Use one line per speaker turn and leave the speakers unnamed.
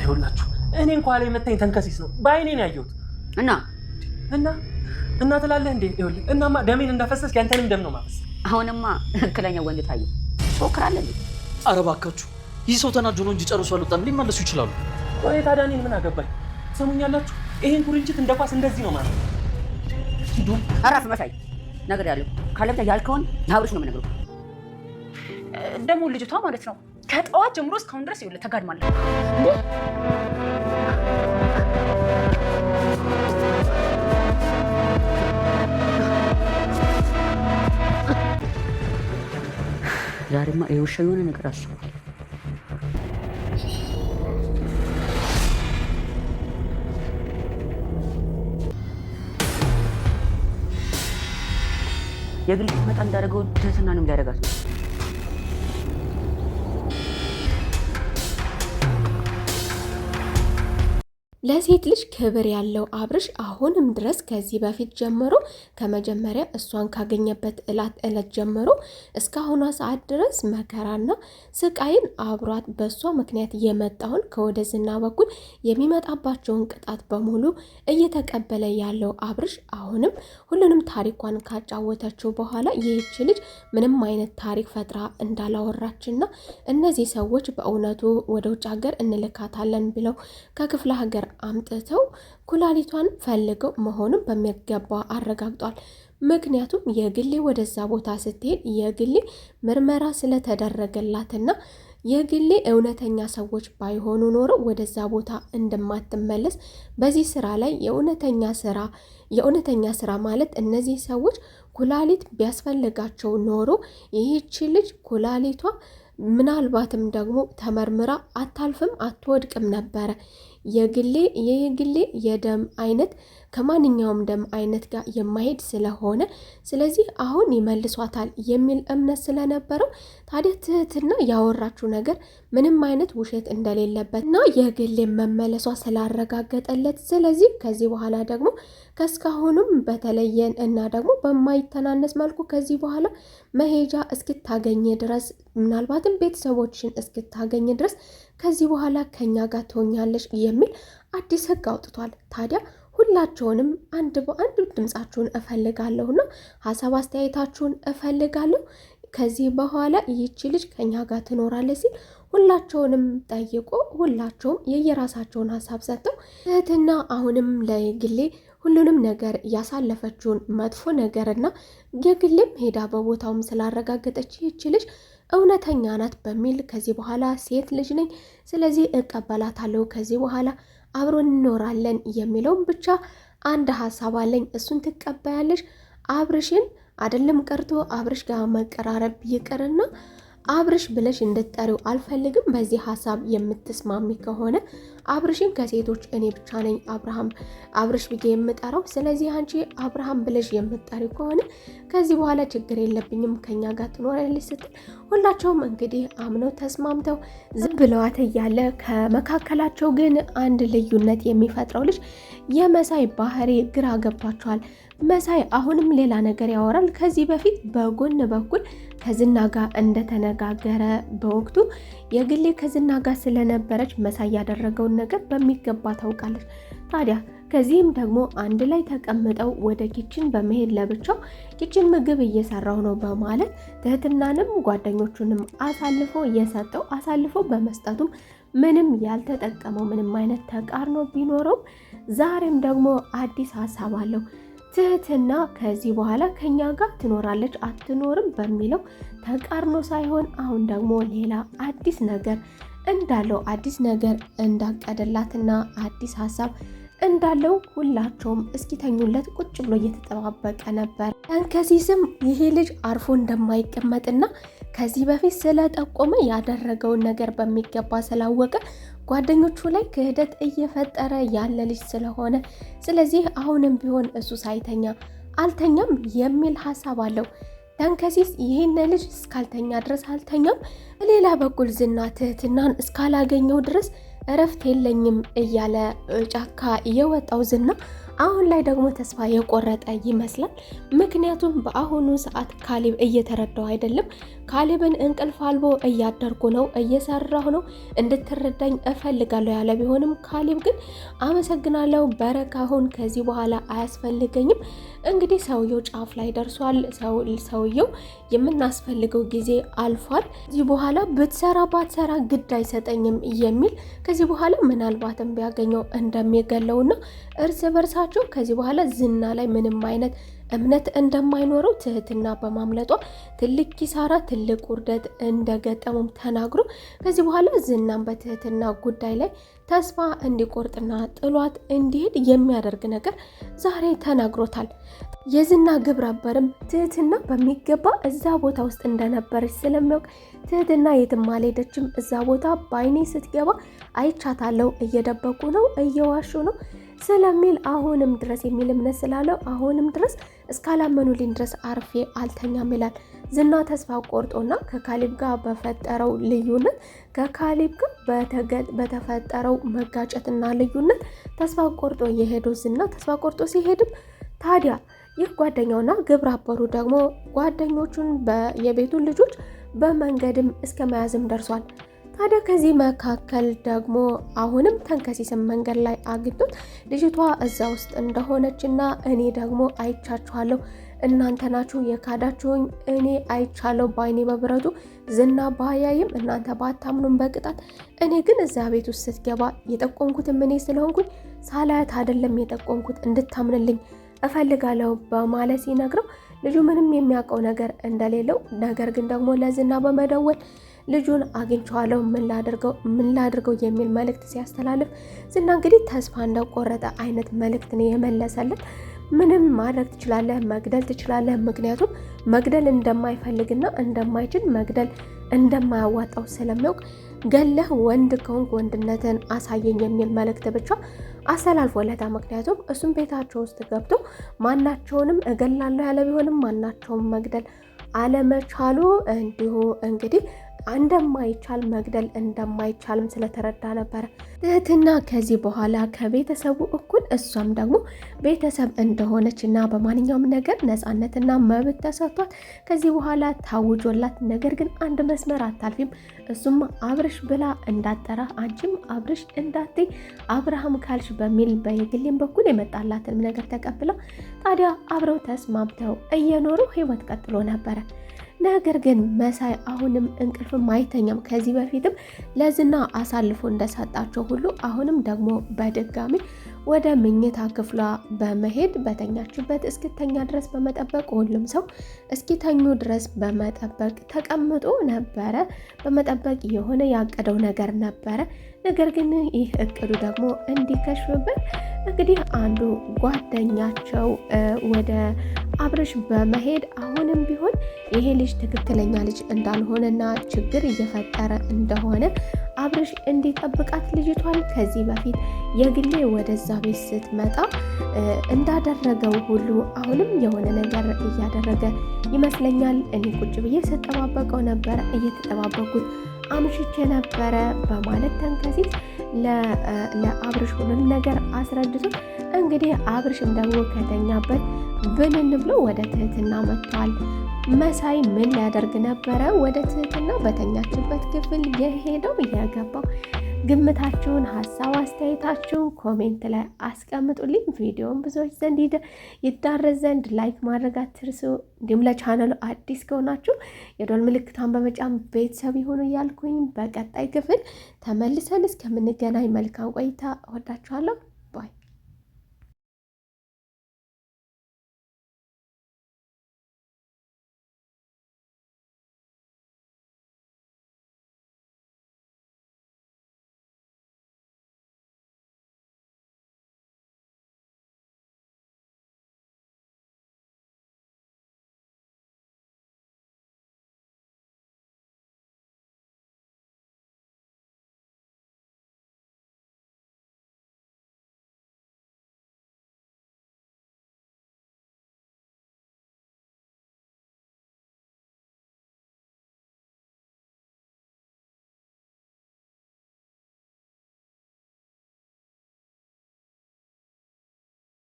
ይኸውላችሁ እኔ እንኳን ላይ መታኝ ተንከሲስ ነው ባይኔ ነው ያየሁት። እና ትላለህ እንዴ? ይኸውልህ እናማ ደሜን እንዳፈሰስክ ያንተንም ደም ነው ማፈስ።
አሁንማ ትክክለኛ ወንድ ታየው ፎክራለህ እንዴ?
ኧረ እባካችሁ ይህ ሰው ተናዶ ነው እንጂ ጨርሶ አልወጣም። ሊመለሱ ይችላሉ።
ወይ ታዲያ እኔን ምን አገባኝ? ትሰሙኛላችሁ? ይሄን ኩርንችት እንደ ኳስ እንደዚህ ነው ማለት ሂዱ።
አራፍ መሳይ ነገር ያለው ካለብታ ያልከውን ለአብርሽ ነው የምነግረው።
ደግሞ ልጅቷ ማለት ነው ከጠዋት ጀምሮ እስካሁን ድረስ ይኸውልህ ተጋድማለች።
ዛሬማ የውሻ የሆነ ነገር አስቧል። የግል መጣ እንዳደረገው ትህትና ነው ሊያደርጋት ነው።
ለሴት ልጅ ክብር ያለው አብርሽ አሁንም ድረስ ከዚህ በፊት ጀምሮ ከመጀመሪያ እሷን ካገኘበት እለት ጀምሮ እስካሁኗ ሰዓት ድረስ መከራና ስቃይን አብሯት በእሷ ምክንያት የመጣውን ከወደ ዝና በኩል የሚመጣባቸውን ቅጣት በሙሉ እየተቀበለ ያለው አብርሽ አሁንም ሁሉንም ታሪኳን ካጫወተችው በኋላ ይህች ልጅ ምንም አይነት ታሪክ ፈጥራ እንዳላወራችና እነዚህ ሰዎች በእውነቱ ወደ ውጭ ሀገር እንልካታለን ብለው ከክፍለ ሀገር አምጥተው ኩላሊቷን ፈልገው መሆኑን በሚገባ አረጋግጧል። ምክንያቱም የግሌ ወደዛ ቦታ ስትሄድ የግሌ ምርመራ ስለተደረገላትና የግሌ እውነተኛ ሰዎች ባይሆኑ ኖሮ ወደዛ ቦታ እንደማትመለስ በዚህ ስራ ላይ የእውነተኛ ስራ ማለት እነዚህ ሰዎች ኩላሊት ቢያስፈልጋቸው ኖሮ ይህች ልጅ ኩላሊቷ ምናልባትም ደግሞ ተመርምራ አታልፍም አትወድቅም ነበረ። የግሌ የደም አይነት ከማንኛውም ደም አይነት ጋር የማይሄድ ስለሆነ ስለዚህ አሁን ይመልሷታል የሚል እምነት ስለነበረው ታዲያ ትህትና ያወራችው ነገር ምንም አይነት ውሸት እንደሌለበት እና የግሌ መመለሷ ስላረጋገጠለት ስለዚህ ከዚህ በኋላ ደግሞ ከስካሁንም በተለየን እና ደግሞ በማይተናነስ መልኩ ከዚህ በኋላ መሄጃ እስክታገኝ ድረስ ምናልባትም ቤተሰቦችን እስክታገኝ ድረስ ከዚህ በኋላ ከኛ ጋር ትሆኛለሽ የሚል አዲስ ህግ አውጥቷል። ታዲያ ሁላችሁንም አንድ በአንድ ድምጻችሁን እፈልጋለሁና ሀሳብ አስተያየታችሁን እፈልጋለሁ። ከዚህ በኋላ ይህቺ ልጅ ከኛ ጋር ትኖራለች ሲል ሁላቸውንም ጠይቆ ሁላቸውም የየራሳቸውን ሀሳብ ሰጥተው ትህትና አሁንም ለግሌ ሁሉንም ነገር ያሳለፈችውን መጥፎ ነገርና የግሌም ሄዳ በቦታውም ስላረጋገጠች ይህች ልጅ እውነተኛ ናት በሚል ከዚህ በኋላ ሴት ልጅ ነኝ ስለዚህ እቀበላታለሁ ከዚህ በኋላ አብሮን እንኖራለን የሚለውን ብቻ አንድ ሀሳብ አለኝ። እሱን ትቀበያለሽ? አብርሽን አይደለም ቀርቶ አብርሽ ጋር መቀራረብ ይቅርና አብርሽ ብለሽ እንድትጠሪው አልፈልግም። በዚህ ሀሳብ የምትስማሚ ከሆነ አብርሽን ከሴቶች እኔ ብቻ ነኝ አብርሽ ብዬ የምጠራው። ስለዚህ አንቺ አብርሃም ብለሽ የምትጠሪው ከሆነ ከዚህ በኋላ ችግር የለብኝም ከኛ ጋር ትኖሪያለሽ ስትል ሁላቸውም እንግዲህ አምነው ተስማምተው ዝም ብለዋት እያለ ከመካከላቸው ግን አንድ ልዩነት የሚፈጥረው ልጅ የመሳይ ባህሪ ግራ ገብቷቸዋል። መሳይ አሁንም ሌላ ነገር ያወራል። ከዚህ በፊት በጎን በኩል ከዝና ጋር እንደተነጋገረ በወቅቱ የግሌ ከዝና ጋር ስለነበረች መሳይ ያደረገውን ነገር በሚገባ ታውቃለች። ታዲያ ከዚህም ደግሞ አንድ ላይ ተቀምጠው ወደ ኪችን በመሄድ ለብቻው ኪችን ምግብ እየሰራው ነው በማለት ትህትናንም ጓደኞቹንም አሳልፎ በመስጠቱም ምንም ያልተጠቀመው ምንም አይነት ተቃርኖ ቢኖረውም ዛሬም ደግሞ አዲስ ሀሳብ አለው። ትህትና ከዚህ በኋላ ከኛ ጋር ትኖራለች አትኖርም በሚለው ተቃርኖ ሳይሆን አሁን ደግሞ ሌላ አዲስ ነገር እንዳቀደላትና አዲስ ሀሳብ እንዳለው ሁላቸውም እስኪተኙለት ቁጭ ብሎ እየተጠባበቀ ነበር። ከዚህም ይሄ ልጅ አርፎ እንደማይቀመጥና ከዚህ በፊት ስለጠቆመ ያደረገውን ነገር በሚገባ ስላወቀ ጓደኞቹ ላይ ክህደት እየፈጠረ ያለ ልጅ ስለሆነ ስለዚህ አሁንም ቢሆን እሱ ሳይተኛ አልተኛም የሚል ሀሳብ አለው። ተንከሲስ ይሄን ልጅ እስካልተኛ ድረስ አልተኛም፣ በሌላ በኩል ዝና ትህትናን እስካላገኘው ድረስ እረፍት የለኝም እያለ ጫካ የወጣው ዝና አሁን ላይ ደግሞ ተስፋ የቆረጠ ይመስላል። ምክንያቱም በአሁኑ ሰዓት ካሌብ እየተረዳው አይደለም። ካሌብን እንቅልፍ አልቦ እያደርጉ ነው፣ እየሰራሁ ነው፣ እንድትረዳኝ እፈልጋለሁ ያለ ቢሆንም ካሌብ ግን አመሰግናለሁ በረካሁን ከዚህ በኋላ አያስፈልገኝም። እንግዲህ ሰውየው ጫፍ ላይ ደርሷል። ሰውየው የምናስፈልገው ጊዜ አልፏል። ከዚህ በኋላ ብትሰራ ባትሰራ ግድ አይሰጠኝም የሚል ከዚህ በኋላ ምናልባትም ቢያገኘው እንደሚገለውና እርስ በርሳቸው ከዚህ በኋላ ዝና ላይ ምንም አይነት እምነት እንደማይኖረው ትህትና በማምለጧ ትልቅ ኪሳራ ትልቅ ውርደት እንደገጠሙም ተናግሮ ከዚህ በኋላ ዝናን በትህትና ጉዳይ ላይ ተስፋ እንዲቆርጥና ጥሏት እንዲሄድ የሚያደርግ ነገር ዛሬ ተናግሮታል። የዝና ግብረ አበርም ትህትና በሚገባ እዛ ቦታ ውስጥ እንደነበረች ስለሚያውቅ ትህትና የትም አልሄደችም፣ እዛ ቦታ በአይኔ ስትገባ አይቻታለሁ፣ እየደበቁ ነው፣ እየዋሹ ነው ስለሚል አሁንም ድረስ የሚል እምነት ስላለው አሁንም ድረስ እስካላመኑልኝ ድረስ አርፌ አልተኛም ይላል። ዝና ተስፋ ቆርጦና ከካሌብ ጋር በፈጠረው ልዩነት ከካሌብ ጋር በተፈጠረው መጋጨትና ልዩነት ተስፋ ቆርጦ የሄደው ዝና ተስፋ ቆርጦ ሲሄድም ታዲያ ይህ ጓደኛውና ግብረ አበሩ ደግሞ ጓደኞቹን የቤቱን ልጆች በመንገድም እስከ መያዝም ደርሷል። ታዲያ ከዚህ መካከል ደግሞ አሁንም ተንከሲስም መንገድ ላይ አግኝቶት ልጅቷ እዛ ውስጥ እንደሆነችና እኔ ደግሞ አይቻችኋለሁ፣ እናንተ ናችሁ የካዳችሁኝ፣ እኔ አይቻለሁ በአይኔ በብረቱ ዝና ባያይም እናንተ ባታምኑም በቅጣት እኔ ግን እዛ ቤት ውስጥ ስትገባ የጠቆምኩትም እኔ ስለሆንኩኝ ሳላያት አይደለም የጠቆምኩት እንድታምንልኝ እፈልጋለሁ በማለት ሲነግረው ልጁ ምንም የሚያውቀው ነገር እንደሌለው ነገር ግን ደግሞ ለዝና በመደወል ልጁን አግኝቼዋለሁ ምን ላድርገው የሚል መልእክት ሲያስተላልፍ ዝና እንግዲህ ተስፋ እንደቆረጠ አይነት መልእክት ነው የመለሰለት። ምንም ማድረግ ትችላለህ፣ መግደል ትችላለህ፣ ምክንያቱም መግደል እንደማይፈልግና እንደማይችል መግደል እንደማያዋጣው ስለሚያውቅ ገለህ ወንድ ከሆንክ ወንድነትን አሳየኝ የሚል መልእክት ብቻ አስተላልፎለታ። ምክንያቱም እሱም ቤታቸው ውስጥ ገብቶ ማናቸውንም እገላለሁ ያለ ቢሆንም ማናቸውም መግደል አለመቻሉ እንዲሁ እንግዲህ እንደማይቻል መግደል እንደማይቻልም ስለተረዳ ነበር። ትህትና ከዚህ በኋላ ከቤተሰቡ እኩል እሷም ደግሞ ቤተሰብ እንደሆነችና በማንኛውም ነገር ነፃነትና መብት ተሰጥቷት ከዚህ በኋላ ታውጆላት፣ ነገር ግን አንድ መስመር አታልፊም፣ እሱም አብርሽ ብላ እንዳጠራ አንቺም አብርሽ እንዳትይ አብርሃም ካልሽ በሚል በየግሌም በኩል የመጣላትን ነገር ተቀብለው ታዲያ አብረው ተስማምተው እየኖሩ ህይወት ቀጥሎ ነበረ። ነገር ግን መሳይ አሁንም እንቅልፍም አይተኛም። ከዚህ በፊትም ለዝና አሳልፎ እንደሰጣቸው ሁሉ አሁንም ደግሞ በድጋሚ ወደ መኝታ ክፍሏ በመሄድ በተኛችበት እስክተኛ ድረስ በመጠበቅ ሁሉም ሰው እስኪተኙ ድረስ በመጠበቅ ተቀምጦ ነበረ። በመጠበቅ የሆነ ያቀደው ነገር ነበረ። ነገር ግን ይህ እቅዱ ደግሞ እንዲከሽፍበት እንግዲህ አንዱ ጓደኛቸው ወደ አብርሽ በመሄድ አሁንም ቢሆን ይሄ ልጅ ትክክለኛ ልጅ እንዳልሆነና ችግር እየፈጠረ እንደሆነ አብርሽ እንዲጠብቃት ልጅቷን ከዚህ በፊት የግሌ ወደዛ ቤት ስትመጣ እንዳደረገው ሁሉ አሁንም የሆነ ነገር እያደረገ ይመስለኛል። እኔ ቁጭ ብዬ ስጠባበቀው ነበረ፣ እየተጠባበቁት አምሽቼ ነበረ በማለት ተንከሲስ ለአብርሽ ሁሉን ነገር አስረድቶ እንግዲህ አብርሽም ደግሞ ከተኛበት ብንን ብሎ ወደ ትህትና መጥቷል። መሳይ ምን ሊያደርግ ነበረ ወደ ትህትና በተኛችበት ክፍል የሄደው የገባው? ግምታችሁን፣ ሀሳብ አስተያየታችሁን ኮሜንት ላይ አስቀምጡልኝ። ቪዲዮውን ብዙዎች ዘንድ ይዳረስ ዘንድ ላይክ ማድረግ አትርሱ። እንዲሁም ለቻናሉ አዲስ ከሆናችሁ የደወል ምልክቷን በመጫን ቤተሰብ ይሁኑ እያልኩኝ በቀጣይ ክፍል ተመልሰን እስከምንገናኝ መልካም ቆይታ። እወዳችኋለሁ።